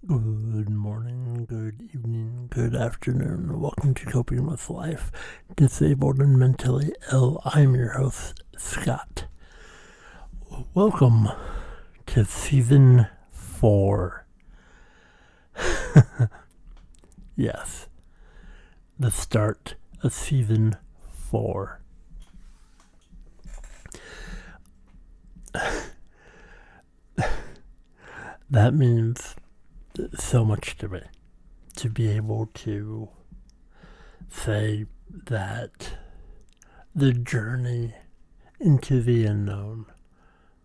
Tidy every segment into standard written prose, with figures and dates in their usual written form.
Good morning, good evening, good afternoon. Welcome to Coping with Life, Disabled and Mentally Ill. I'm your host, Scott. Welcome to Season 4. Yes, the start of Season 4. That means so much to me, to be able to say that the journey into the unknown,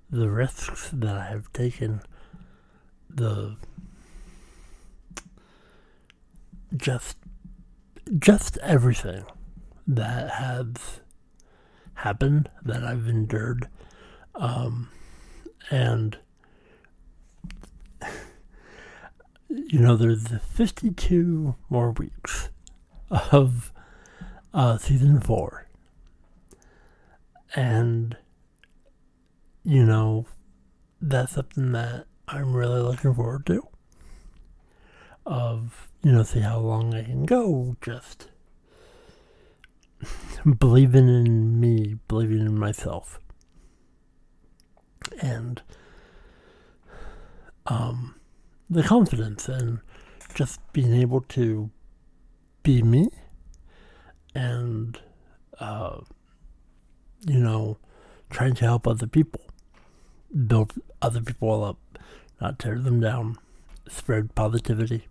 the risks that I have taken, the just everything that has happened, that I've endured, and there's 52 more weeks of Season 4. And, that's something that I'm really looking forward to. See how long I can go, just believing in me, believing in myself. And, the confidence and just being able to be me and, trying to help other people, build other people up, not tear them down, spread positivity.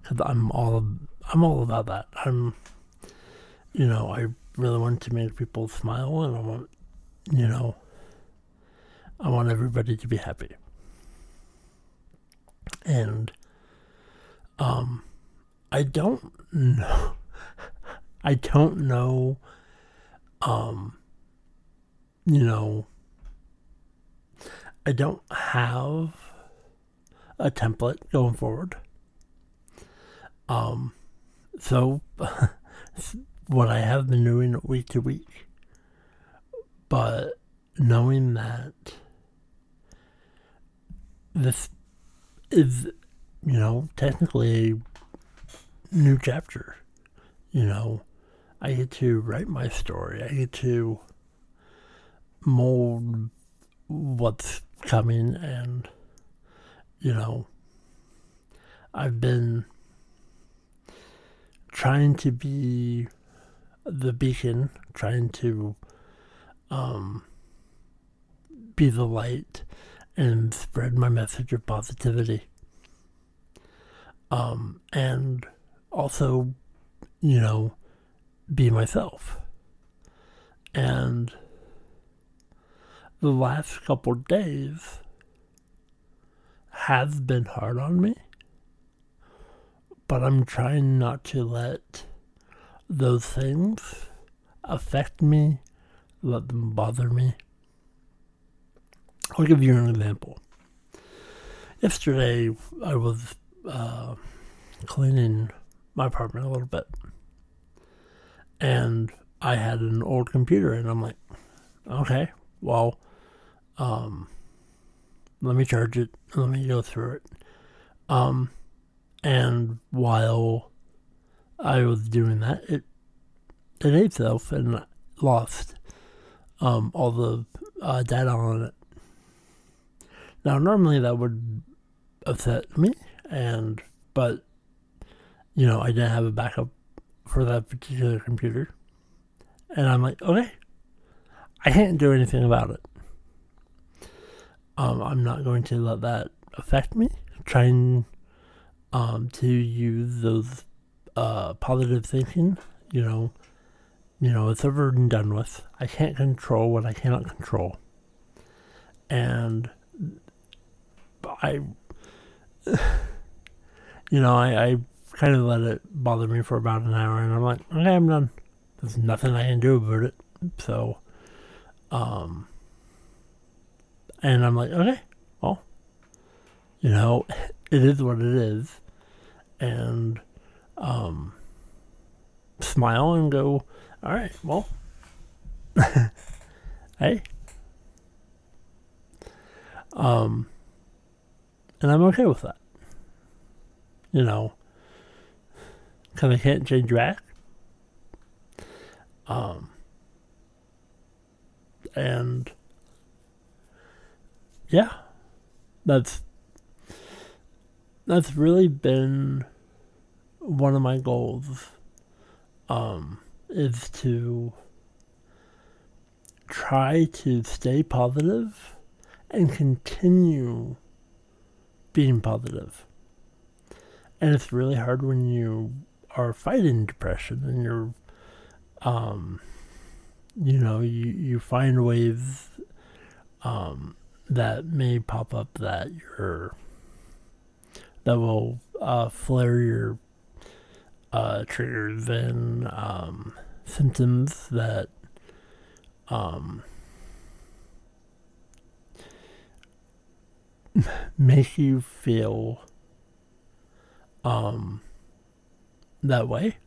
Because I'm all about that. I really want to make people smile, and I want everybody to be happy. And, I don't know, I don't have a template going forward. So what I have been doing week to week, but knowing that this is, technically a new chapter. I get to write my story. I get to mold what's coming, and, I've been trying to be the beacon, trying to be the light and spread my message of positivity. And also, be myself. And the last couple days has been hard on me, but I'm trying not to let those things affect me, let them bother me. I'll give you an example. Yesterday, I was cleaning my apartment a little bit, and I had an old computer, and I'm like, okay, well, let me charge it, let me go through it. And while I was doing that, it ate itself and lost all the data on it. Now, normally that would upset me, but I didn't have a backup for that particular computer, and I'm like, okay, I can't do anything about it. I'm not going to let that affect me. Trying to use those positive thinking. It's over and done with. I can't control what I cannot control, and I kind of let it bother me for about an hour, and I'm like, okay, I'm done. There's nothing I can do about it. So, and I'm like, okay, well, it is what it is, and smile and go, all right, well, hey, and I'm okay with that. you know, because I can't change back. And yeah, that's really been one of my goals. Is to try to stay positive and continue being positive. And it's really hard when you are fighting depression and you're, you find ways that may pop up that will flare your triggers and symptoms that make you feel that way.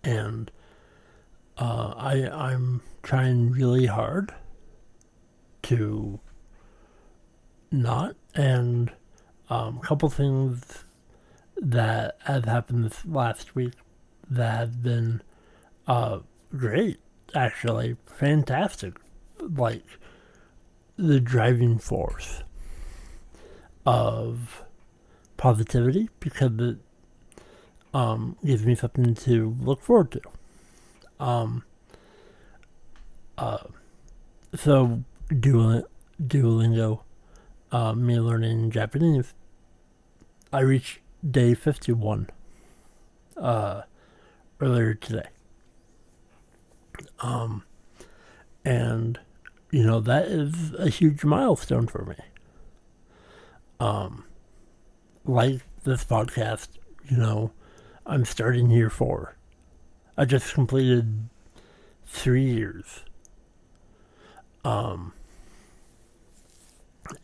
And I'm trying really hard to not. And a couple things that have happened this last week that have been great, actually, fantastic. Like the driving force of positivity, because it gives me something to look forward to. So Duolingo, me learning Japanese, I reached day 51 earlier today. And that is a huge milestone for me. Like this podcast, I'm starting year 4. I just completed 3 years.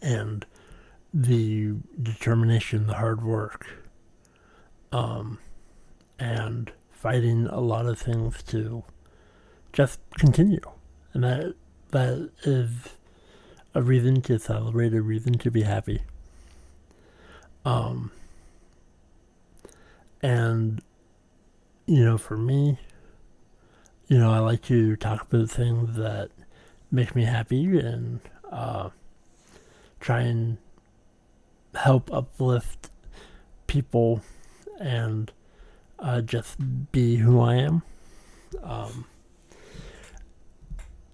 And the determination, the hard work, and fighting a lot of things to just continue. And that is a reason to celebrate, a reason to be happy. And, for me, I like to talk about things that make me happy and try and help uplift people and just be who I am.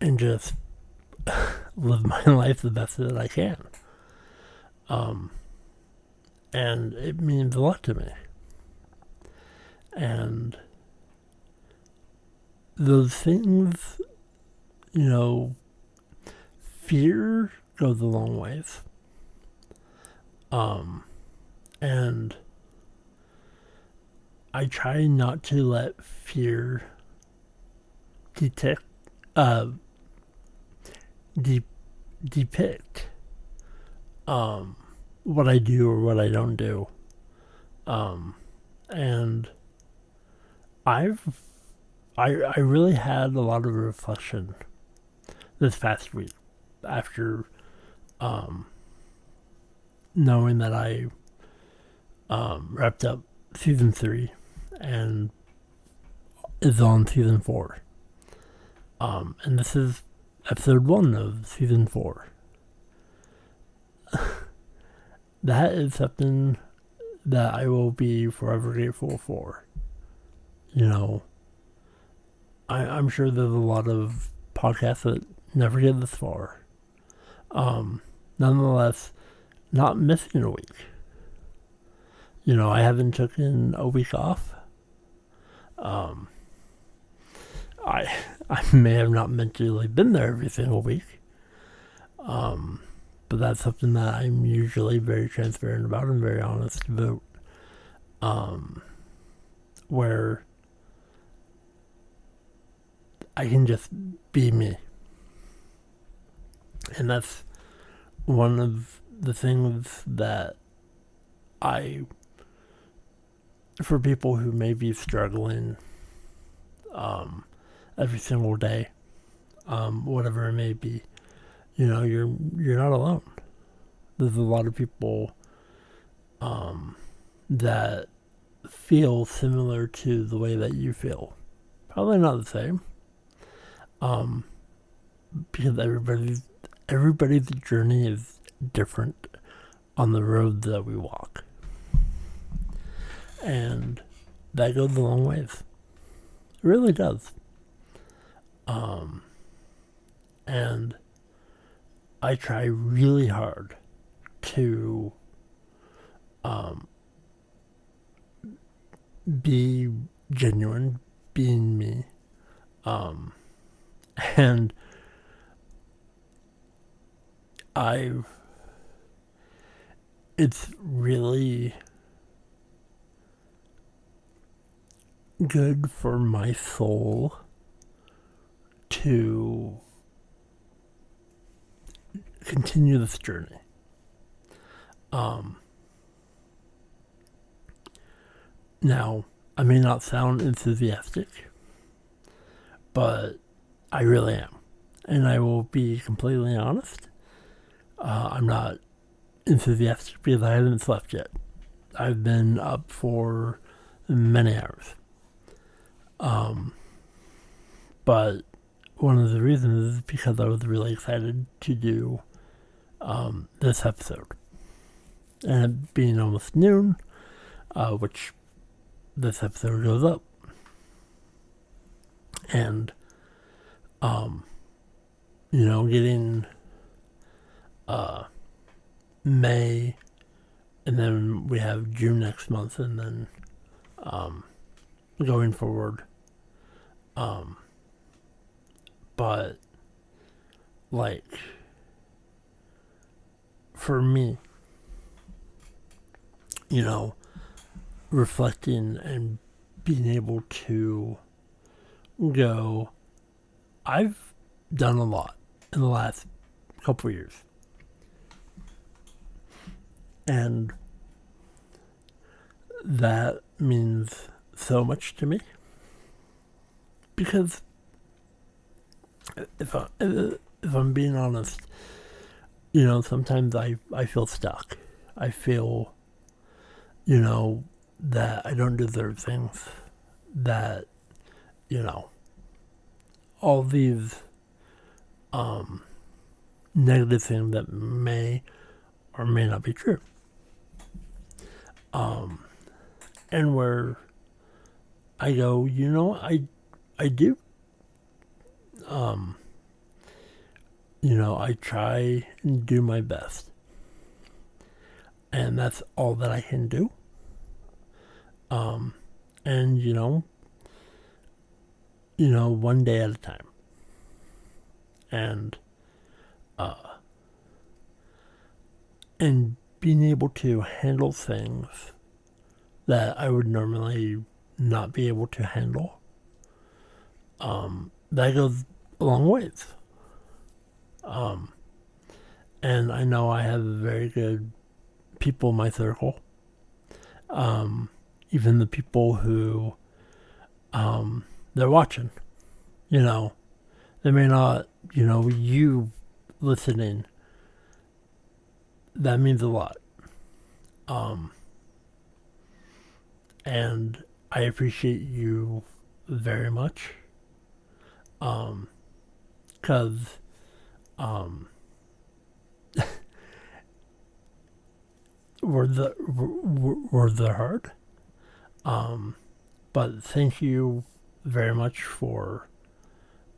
And just live my life the best that I can. And it means a lot to me. And those things, fear goes a long ways. And I try not to let fear depict what I do or what I don't do. And I really had a lot of reflection this past week after knowing that I wrapped up season 3 and is on season 4. And this is episode 1 of season 4. That is something that I will be forever grateful for. I'm sure there's a lot of podcasts that never get this far. Nonetheless, not missing a week. I haven't taken a week off. I may have not mentally been there every single week. But that's something that I'm usually very transparent about and very honest about. Where I can just be me. And that's one of the things that for people who may be struggling every single day, whatever it may be, you're not alone. There's a lot of people that feel similar to the way that you feel. Probably not the same. Because everybody's journey is different on the road that we walk. And that goes a long ways. It really does. And I try really hard to be genuine, being me. And it's really good for my soul to continue this journey. Now, I may not sound enthusiastic, but I really am. And I will be completely honest. I'm not enthusiastic because I haven't slept yet. I've been up for many hours. But one of the reasons is because I was really excited to do this episode. And it being almost noon, which this episode goes up. And, getting May, and then we have June next month, and then going forward. But, for me, reflecting and being able to go, I've done a lot in the last couple of years. And that means so much to me. Because if I'm being honest, sometimes I feel stuck. I feel, that I don't deserve things. That, all these negative things that may or may not be true. And where I go, I do. I try and do my best. And that's all that I can do. And, one day at a time. And being able to handle things that I would normally not be able to handle, that goes a long ways. And I know I have very good people in my circle. Even the people who, they're watching, they may not, you listening, that means a lot. And I appreciate you very much. 'Cause, words are hard. But thank you very much for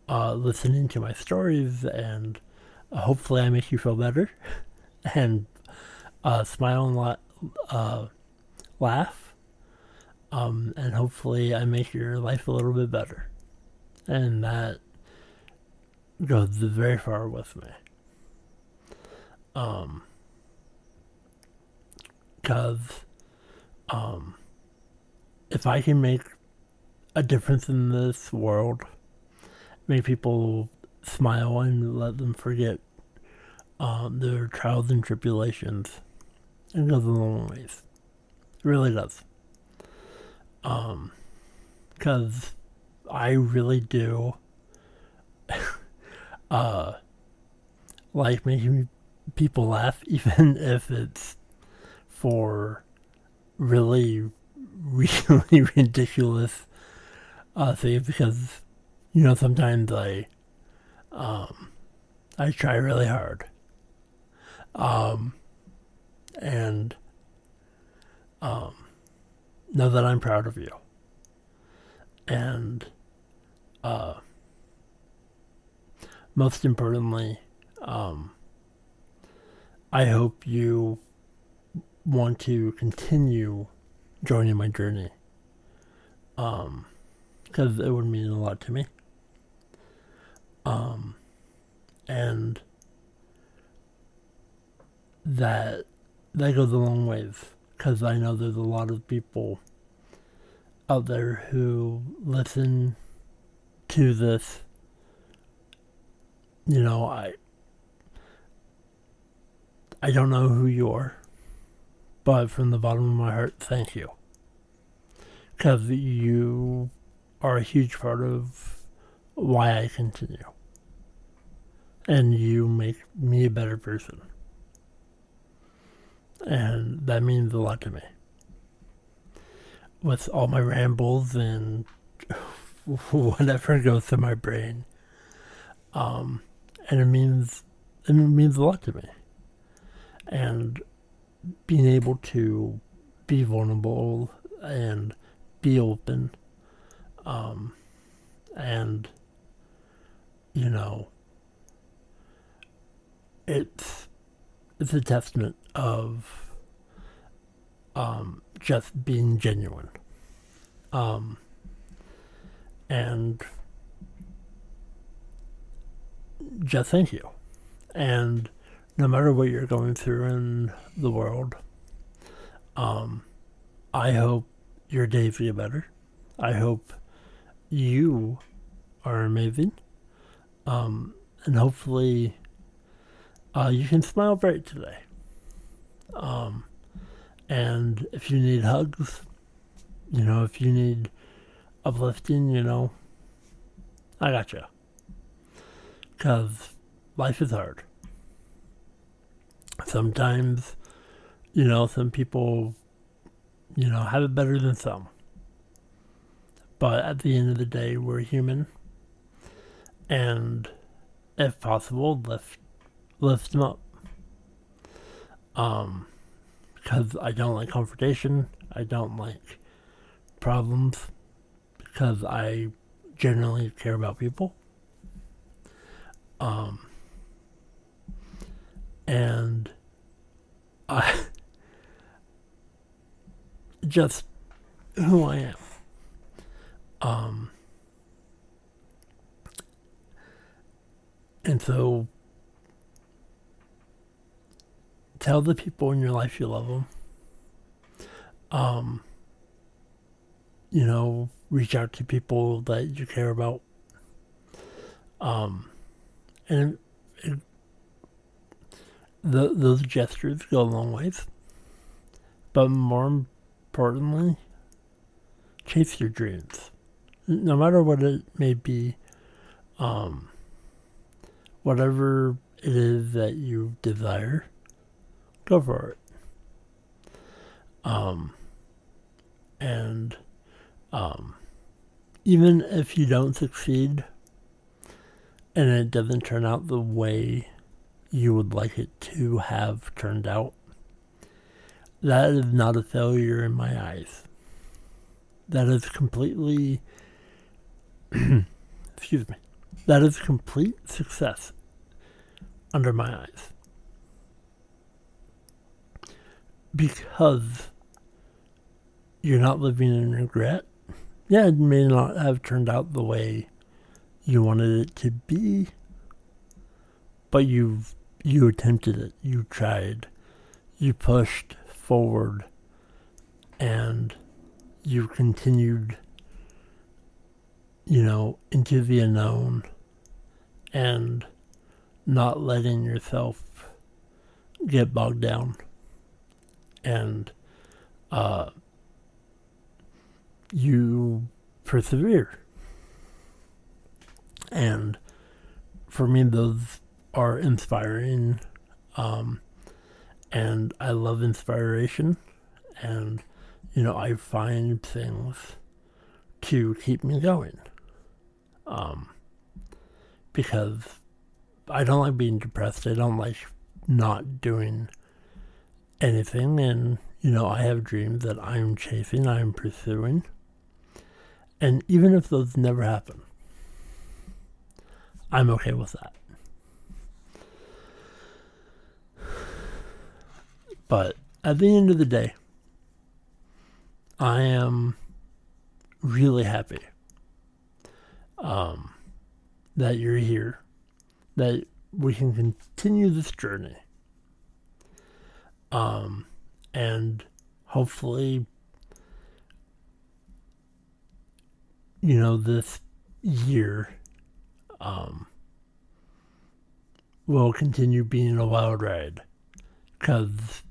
listening to my stories, and hopefully I make you feel better and smile and laugh, and hopefully I make your life a little bit better, and that goes very far with me. Because if I can make a difference in this world, make people smile and let them forget their trials and tribulations, it goes a long ways. It really does. Because I really do like making people laugh, even if it's for really, really ridiculous thing because, sometimes I try really hard. And know that I'm proud of you. And most importantly, I hope you want to continue joining my journey. Because it would mean a lot to me. And that goes a long ways. Because I know there's a lot of people out there who listen to this. I don't know who you are, but from the bottom of my heart, thank you. Because you are a huge part of why I continue. And you make me a better person. And that means a lot to me. With all my rambles and whatever goes through my brain. And it means a lot to me. And being able to be vulnerable and be open, and it's a testament of just being genuine, and just thank you. And no matter what you're going through in the world, I hope your days get better. I hope you are amazing. And hopefully you can smile bright today. And if you need hugs, if you need uplifting, I got you. Because life is hard. Sometimes, some people, have it better than some. But at the end of the day, we're human. And if possible, lift them up. Because I don't like confrontation. I don't like problems. Because I generally care about people. And I just who I am. And so tell the people in your life you love them. Reach out to people that you care about. And those gestures go a long ways. But more importantly, chase your dreams. No matter what it may be, whatever it is that you desire, go for it. And even if you don't succeed and it doesn't turn out the way you would like it to have turned out, that is not a failure in my eyes. That is completely, excuse me, that is complete success under my eyes. Because you're not living in regret. Yeah, it may not have turned out the way you wanted it to be, but you attempted it. You tried. You pushed forward, and you continued, into the unknown, and not letting yourself get bogged down. And you persevere. And for me, those are inspiring. And I love inspiration. And I find things to keep me going. Because I don't like being depressed. I don't like not doing anything. And, I have dreams that I'm chasing, I'm pursuing. And even if those never happen, I'm okay with that. But at the end of the day, I am really happy that you're here, that we can continue this journey. And hopefully, this year will continue being a wild ride. Because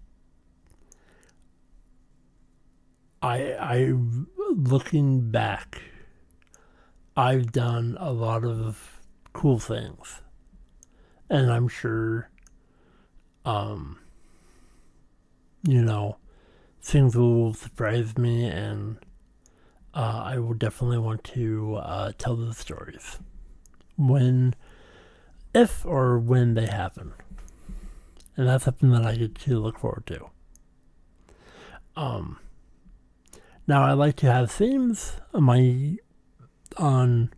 I looking back, I've done a lot of cool things. And I'm sure, things will surprise me, and I will definitely want to tell those stories if or when they happen. And that's something that I get to look forward to. Now I like to have themes on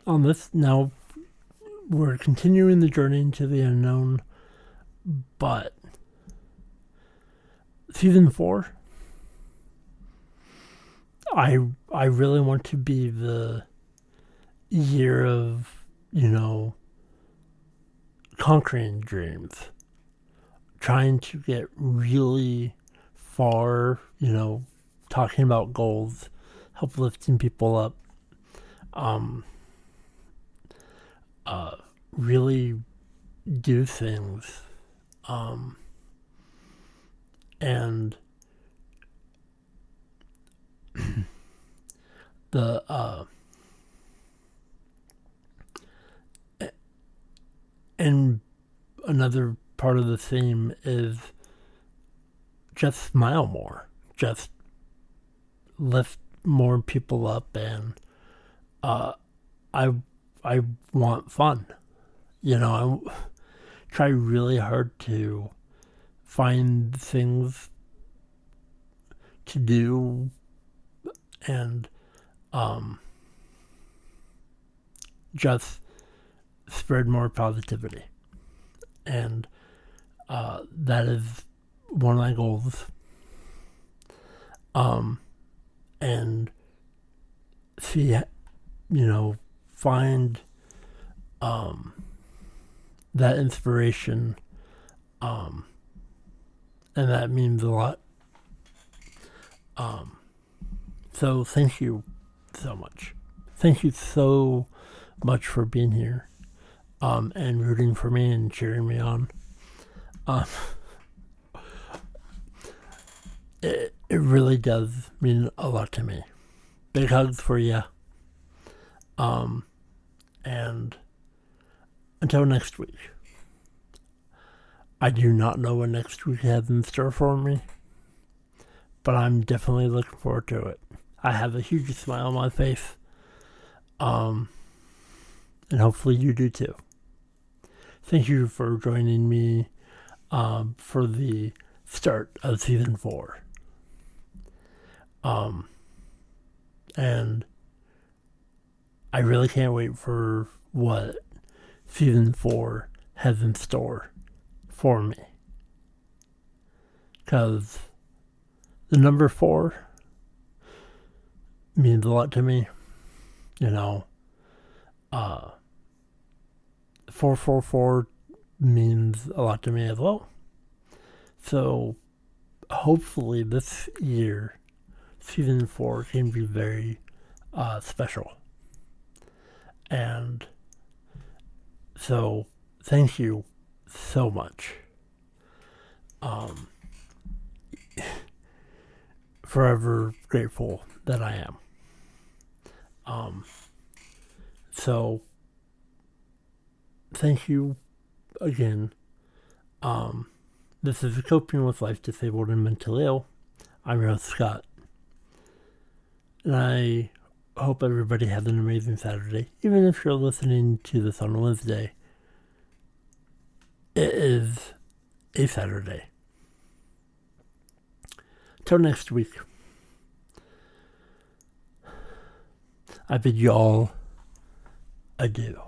this. Now we're continuing the journey into the unknown, but season 4, I really want to be the year of, conquering dreams, trying to get really far, talking about goals, help lifting people up, really do things, and and another part of the theme is just smile more, just lift more people up, and I want fun. I try really hard to find things to do, and just spread more positivity. And that is one of my goals. And see, find that inspiration, and that means a lot. So thank you so much. Thank you so much for being here, and rooting for me and cheering me on. It really does mean a lot to me. Big hugs for you. And until next week. I do not know what next week has in store for me, but I'm definitely looking forward to it. I have a huge smile on my face, and hopefully you do too. Thank you for joining me for the start of season 4. And I really can't wait for what season 4 has in store for me. Because the number 4 means a lot to me. 444 means a lot to me as well. So hopefully this year, season 4 can be very special. And so thank you so much. Forever grateful that I am. So thank you again. This is Coping with Life Disabled and Mentally Ill. I'm your host, Scott. And I hope everybody has an amazing Saturday. Even if you're listening to this on Wednesday, it is a Saturday. Till next week, I bid you all adieu.